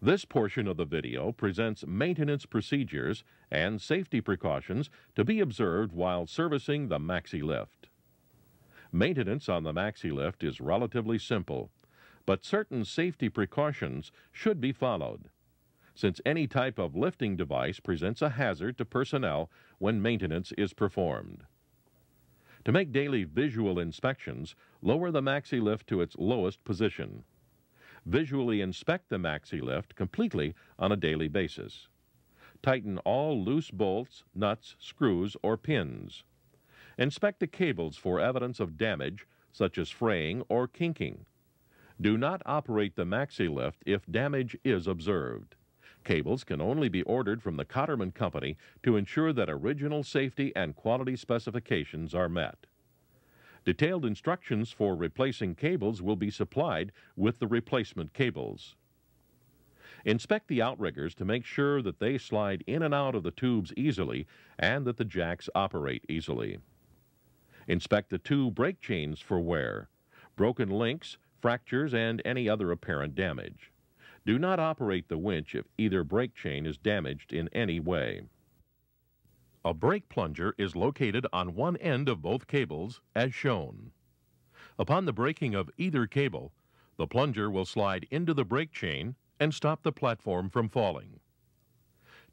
This portion of the video presents maintenance procedures and safety precautions to be observed while servicing the Maxi lift. Maintenance on the Maxi lift is relatively simple, but certain safety precautions should be followed, since any type of lifting device presents a hazard to personnel when maintenance is performed. To make daily visual inspections, lower the Maxi lift to its lowest position. Visually inspect the Maxi lift completely on a daily basis. Tighten all loose bolts, nuts, screws, or pins. Inspect the cables for evidence of damage, such as fraying or kinking. Do not operate the Maxi lift if damage is observed. Cables can only be ordered from the Cotterman Company to ensure that original safety and quality specifications are met. Detailed instructions for replacing cables will be supplied with the replacement cables. Inspect the outriggers to make sure that they slide in and out of the tubes easily and that the jacks operate easily. Inspect the two brake chains for wear, broken links, fractures, and any other apparent damage. Do not operate the winch if either brake chain is damaged in any way. A brake plunger is located on one end of both cables, as shown. Upon the breaking of either cable, the plunger will slide into the brake chain and stop the platform from falling.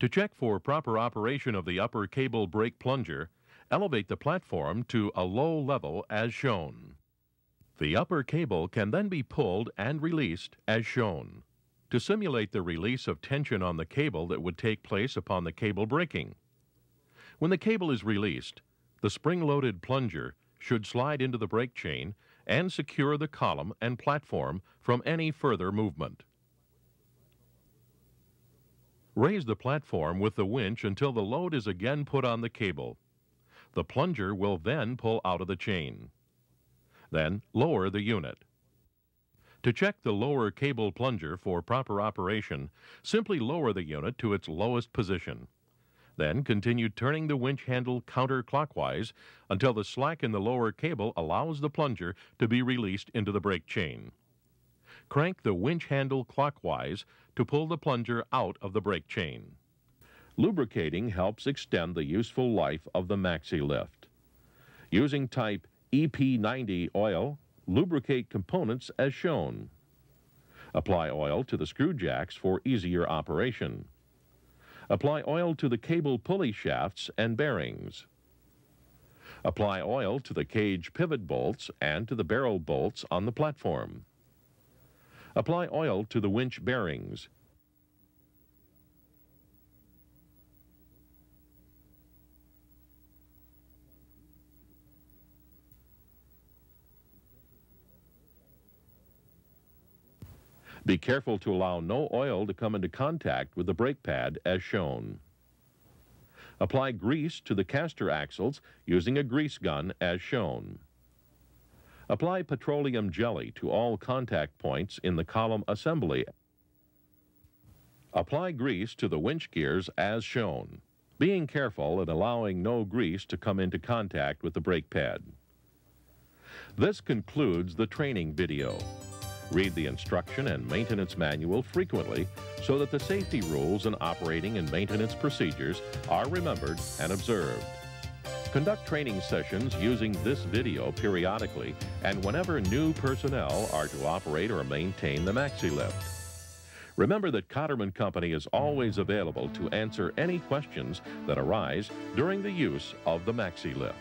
To check for proper operation of the upper cable brake plunger, elevate the platform to a low level as shown. The upper cable can then be pulled and released as shown, to simulate the release of tension on the cable that would take place upon the cable breaking. When the cable is released, the spring-loaded plunger should slide into the brake chain and secure the column and platform from any further movement. Raise the platform with the winch until the load is again put on the cable. The plunger will then pull out of the chain. Then lower the unit. To check the lower cable plunger for proper operation, simply lower the unit to its lowest position. Then continue turning the winch handle counterclockwise until the slack in the lower cable allows the plunger to be released into the brake chain. Crank the winch handle clockwise to pull the plunger out of the brake chain. Lubricating helps extend the useful life of the Maxi lift. Using type EP90 oil, lubricate components as shown. Apply oil to the screw jacks for easier operation. Apply oil to the cable pulley shafts and bearings. Apply oil to the cage pivot bolts and to the barrel bolts on the platform. Apply oil to the winch bearings. Be careful to allow no oil to come into contact with the brake pad as shown. Apply grease to the caster axles using a grease gun as shown. Apply petroleum jelly to all contact points in the column assembly. Apply grease to the winch gears as shown, being careful and allowing no grease to come into contact with the brake pad. This concludes the training video. Read the instruction and maintenance manual frequently so that the safety rules and operating and maintenance procedures are remembered and observed. Conduct training sessions using this video periodically and whenever new personnel are to operate or maintain the Maxi lift. Remember that Cotterman Company is always available to answer any questions that arise during the use of the Maxi lift.